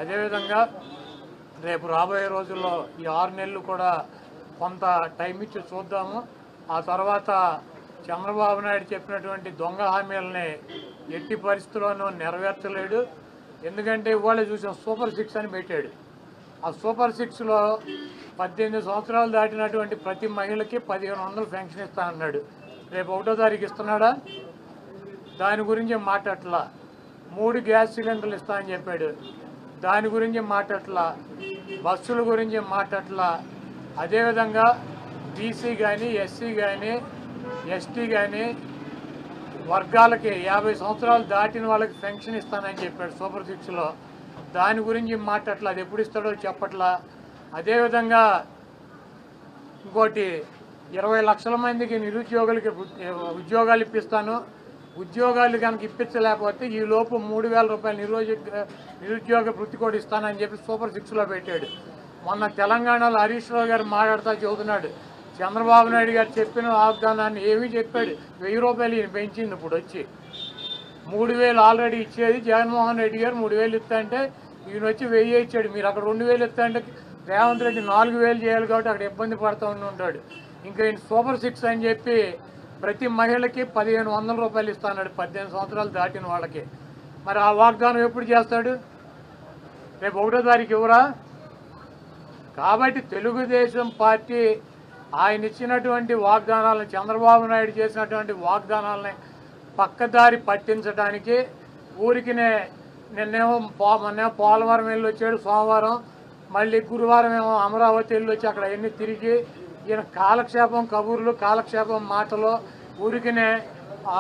అదేవిధంగా రేపు రాబోయే రోజుల్లో ఈ 6 నెలలు కూడా కొంత టైం ఇచ్చి చూద్దాము. ఆ తర్వాత చంద్రబాబు నాయుడు చెప్పినటువంటి దొంగ హామీలని ఎట్టి పరిస్థితుల్లోనూ నెరవేర్చలేడు. ఎందుకంటే ఇవాళ చూసిన సూపర్ 6 అని పెట్టాడు. ఆ సూపర్ 6లో 18 సంవత్సరాలు దాటినటువంటి ప్రతి మహిళకి 1500 పెన్షన్ ఇస్తానన్నాడు. రేపు 1వ తారీఖు ఇస్తున్నాడా? దాని గురించి మాట్లాడట్లా. 3 గ్యాస్ సిలిండర్లు ఇస్తానని చెప్పాడు. దాని గురించి మాట్లాడట్లా. బస్సుల గురించి మాట్లాడట్లా. అదేవిధంగా బీసీ కానీ, ఎస్సీ కానీ, ఎస్టీ కానీ వర్గాలకి 50 సంవత్సరాలు దాటిన వాళ్ళకి పెన్షన్ ఇస్తానని చెప్పాడు సూపర్ 6లో. దాని గురించి మాట్లాడట్లా. అది ఎప్పుడు ఇస్తాడో చెప్పట్లా. అదేవిధంగా ఇంకోటి 20 లక్షల మందికి నిరుద్యోగులకి ఉద్యోగాలు ఇప్పిస్తాను. ఉద్యోగాలు కనుక ఇప్పించలేకపోతే ఈ లోపు 3000 రూపాయలు నిరుద్యోగ వృత్తి కూడా ఇస్తానని చెప్పి సూపర్ 6లో పెట్టాడు. మొన్న తెలంగాణలో హరీష్ రావు గారు మాట్లాడుతూ చెబుతున్నాడు, చంద్రబాబు నాయుడు గారు చెప్పిన వాగ్దానాన్ని ఏమీ చెప్పాడు. 1000 రూపాయలు ఈయన పెంచింది. ఇప్పుడు వచ్చి 3000 ఆల్రెడీ ఇచ్చేది జగన్మోహన్ రెడ్డి గారు 3000 ఇస్తా అంటే ఈయన వచ్చి 1000 ఇచ్చాడు. మీరు అక్కడ 2000 ఇస్తా అంటే రేవంత్ రెడ్డి 4000 చేయాలి కాబట్టి అక్కడ ఇబ్బంది పడుతూ ఉంటాడు. ఇంకా ఈయన సూపర్ 6 అని చెప్పి ప్రతి మహిళకి 1500 రూపాయలు ఇస్తాడు 18 సంవత్సరాలు దాటిన వాళ్ళకి. మరి ఆ వాగ్దానం ఎప్పుడు చేస్తాడు? రేపు 1వ తారీఖు ఇవ్వరా? కాబట్టి తెలుగుదేశం పార్టీ ఆయన ఇచ్చినటువంటి వాగ్దానాలను, చంద్రబాబు నాయుడు చేసినటువంటి వాగ్దానాలని పక్కదారి పట్టించడానికి ఊరికినే నిన్నేమో పోలవరం వెళ్ళి వచ్చాడు సోమవారం, మళ్ళీ గురువారం ఏమో అమరావతి వెళ్ళి వచ్చి అక్కడ ఎన్ని తిరిగి ఈయన కాలక్షేపం కబుర్లు, కాలక్షేపం మాటలు, ఊరికినే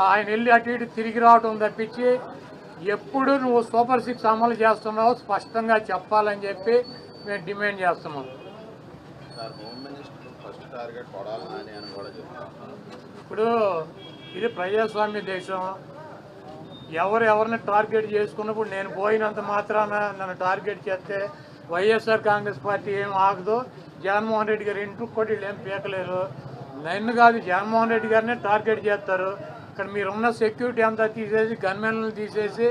ఆయన వెళ్ళి అటు ఇటు తిరిగి రావటం తప్పించి ఎప్పుడు నువ్వు సూపర్ 6 అమలు చేస్తున్నావో స్పష్టంగా చెప్పాలని చెప్పి మేము డిమాండ్ చేస్తున్నాం. ఇప్పుడు ఇది ప్రజాస్వామ్య దేశం. ఎవరిని టార్గెట్ చేసుకున్నప్పుడు నేను పోయినంత మాత్రాన నన్ను టార్గెట్ చేస్తే వైఎస్ఆర్ కాంగ్రెస్ పార్టీ ఏం ఆగదు. జగన్మోహన్ రెడ్డి గారు ఇంటికి కూడా వీళ్ళు ఏం పీకలేరు. నన్ను కాదు, జగన్మోహన్ రెడ్డి గారినే టార్గెట్ చేస్తారు. ఇక్కడ మీరున్న సెక్యూరిటీ అంతా తీసేసి, గన్మెన్లను తీసేసి,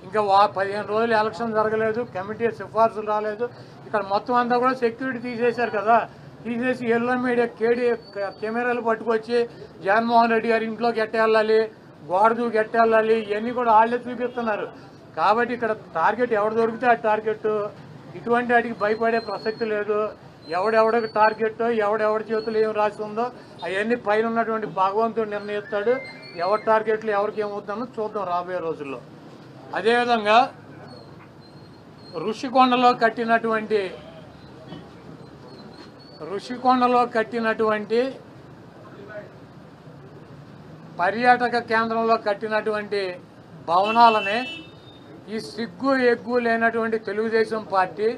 ఇంకా 15 రోజులు ఎలక్షన్ జరగలేదు, కమిటీ సిఫార్సులు రాలేదు, ఇక్కడ మొత్తం అంతా కూడా సెక్యూరిటీ తీసేశారు కదా. తీసేసి ఎల్లో మీడియా కెమెరాలు పట్టుకొచ్చి జగన్మోహన్ రెడ్డి గారి ఇంట్లోకి ఎట్టేళ్ళాలి, గోడ దూకి ఎట్టేళ్ళాలి, ఇవన్నీ కూడా వాళ్ళే చూపిస్తున్నారు. కాబట్టి ఇక్కడ టార్గెట్ ఎవరు దొరికితే ఆ టార్గెట్. ఇటువంటి వాటికి భయపడే ప్రసక్తి లేదు. ఎవడెవడికి టార్గెట్, ఎవడెవడి చేతులు ఏం రాసి ఉందో అవన్నీ పైన ఉన్నటువంటి భగవంతుడు నిర్ణయిస్తాడు. ఎవరి టార్గెట్లు ఎవరికి ఏమవుతుందో చూద్దాం రాబోయే రోజుల్లో. అదేవిధంగా ఋషికొండలో కట్టినటువంటి పర్యాటక కేంద్రంలో కట్టినటువంటి భవనాలనే ఈ సిగ్గు ఎగ్గు లేనటువంటి తెలుగుదేశం పార్టీ,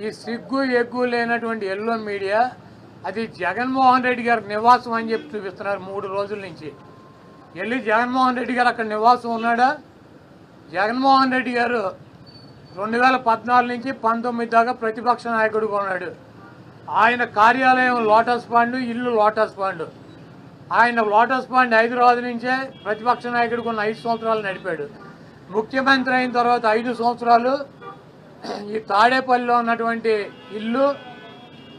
ఈ సిగ్గు ఎగ్గు లేనటువంటి ఎల్లో మీడియా అది జగన్మోహన్ రెడ్డి గారి నివాసం అని చెప్పి చూపిస్తున్నారు 3 రోజుల నుంచి. వెళ్ళి జగన్మోహన్ రెడ్డి గారు అక్కడ నివాసం ఉన్నాడా? జగన్మోహన్ రెడ్డి గారు 2014 నుంచి 19 దాకా ప్రతిపక్ష నాయకుడిగా ఉన్నాడు. ఆయన కార్యాలయం లోటస్ పాండ్, ఇల్లు లోటస్ పాండ్. ఆయన లోటస్ పాండ్ హైదరాబాద్ నుంచే ప్రతిపక్ష నాయకుడికి ఉన్న 5 సంవత్సరాలు నడిపాడు. ముఖ్యమంత్రి అయిన తర్వాత 5 సంవత్సరాలు ఈ తాడేపల్లిలో ఉన్నటువంటి ఇల్లు,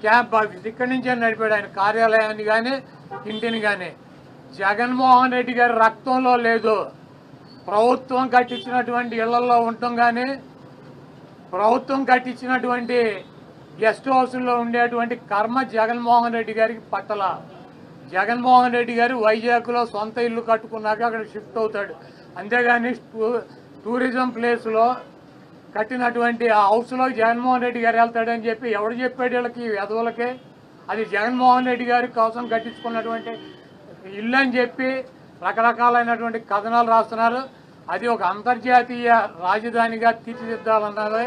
క్యాంప్ ఆఫీస్ ఇక్కడి నుంచే నడిపాడు ఆయన కార్యాలయాన్ని కానీ ఇంటిని కానీ. జగన్మోహన్ రెడ్డి గారి రక్తంలో లేదు. ప్రభుత్వం కట్టించినటువంటి ఇళ్లలో ఉండటం కానీ, ప్రభుత్వం కట్టించినటువంటి గెస్ట్ హౌస్లో ఉండేటువంటి కర్మ జగన్మోహన్ రెడ్డి గారికి పట్టల. జగన్మోహన్ రెడ్డి గారు వైజాగ్లో సొంత ఇల్లు కట్టుకున్నాక అక్కడ షిఫ్ట్ అవుతాడు. అంతేగాని టూరిజం ప్లేస్లో కట్టినటువంటి ఆ హౌస్లో జగన్మోహన్ రెడ్డి గారు వెళ్తాడని చెప్పి ఎవడు చెప్పాడు వీళ్ళకి, వెధవులకే? అది జగన్మోహన్ రెడ్డి గారి కోసం కట్టించుకున్నటువంటి ఇల్లు అని చెప్పి రకరకాలైనటువంటి కథనాలు రాస్తున్నారు. అది ఒక అంతర్జాతీయ రాజధానిగా తీర్చిదిద్దాలన్నదే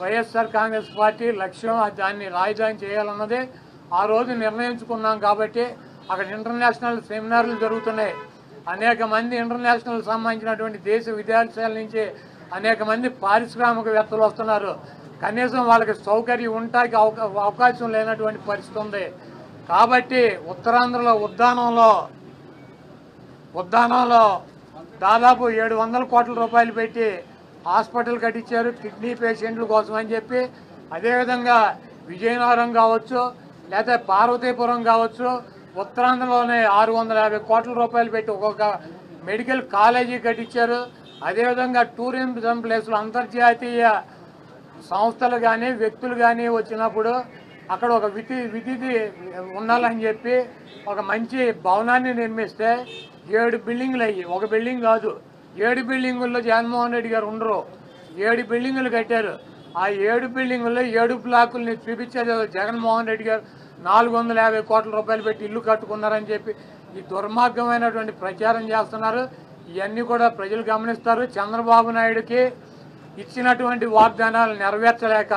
వైఎస్ఆర్ కాంగ్రెస్ పార్టీ లక్ష్యం. దాన్ని రాజధాని చేయాలన్నదే ఆ రోజు నిర్ణయించుకున్నాం. కాబట్టి అక్కడ ఇంటర్నేషనల్ సెమినార్లు జరుగుతున్నాయి. అనేక మంది ఇంటర్నేషనల్ సంబంధించినటువంటి దేశ విదేశాల నుంచి అనేక మంది పారిశ్రామికవేత్తలు వస్తున్నారు. కనీసం వాళ్ళకి సౌకర్యం ఉండటానికి అవకాశం లేనటువంటి పరిస్థితి ఉంది. కాబట్టి ఉత్తరాంధ్రలో ఉద్దానంలో దాదాపు 700 కోట్ల రూపాయలు పెట్టి హాస్పిటల్ కట్టించారు కిడ్నీ పేషెంట్ల కోసం అని చెప్పి. అదేవిధంగా విజయనగరం కావచ్చు, లేకపోతే పార్వతీపురం కావచ్చు, ఉత్తరాంధ్రలోనే 650 కోట్ల రూపాయలు పెట్టి ఒక్కొక్క మెడికల్ కాలేజీ కట్టించారు. అదేవిధంగా టూరిజం ప్లేసులు అంతర్జాతీయ సంస్థలు కానీ వ్యక్తులు కానీ వచ్చినప్పుడు అక్కడ ఒక విధి ఉండాలని చెప్పి ఒక మంచి భవనాన్ని నిర్మిస్తే 7 బిల్డింగులు అయ్యి, ఒక బిల్డింగ్ కాదు 7 బిల్డింగుల్లో జగన్మోహన్ రెడ్డి గారు ఉండరు. 7 బిల్డింగులు కట్టారు. ఆ 7 బిల్డింగుల్లో 7 బ్లాకుల్ని చూపించేది జగన్మోహన్ రెడ్డి గారు 450 కోట్ల రూపాయలు పెట్టి ఇల్లు కట్టుకున్నారని చెప్పి ఈ దుర్మార్గమైనటువంటి ప్రచారం చేస్తున్నారు. ఇవన్నీ కూడా ప్రజలు గమనిస్తారు. చంద్రబాబు నాయుడుకి ఇచ్చినటువంటి వాగ్దానాలు నెరవేర్చలేక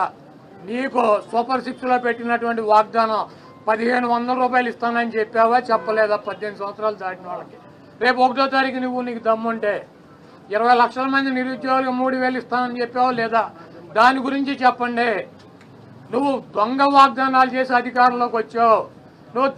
నీకు సూపర్ 6లో పెట్టినటువంటి వాగ్దానం 1500 రూపాయలు ఇస్తానని చెప్పావా, చెప్పలేదా? 18 సంవత్సరాలు దాటిన వాళ్ళకి రేపు 1వ తారీఖు నీకు దమ్ముంటే 20 లక్షల మంది నిరుద్యోగులకు 3000 ఇస్తానని చెప్పావా లేదా? దాని గురించి చెప్పండి. నువ్వు దొంగ వాగ్దానాలు చేసి అధికారంలోకి వచ్చావు. నువ్వు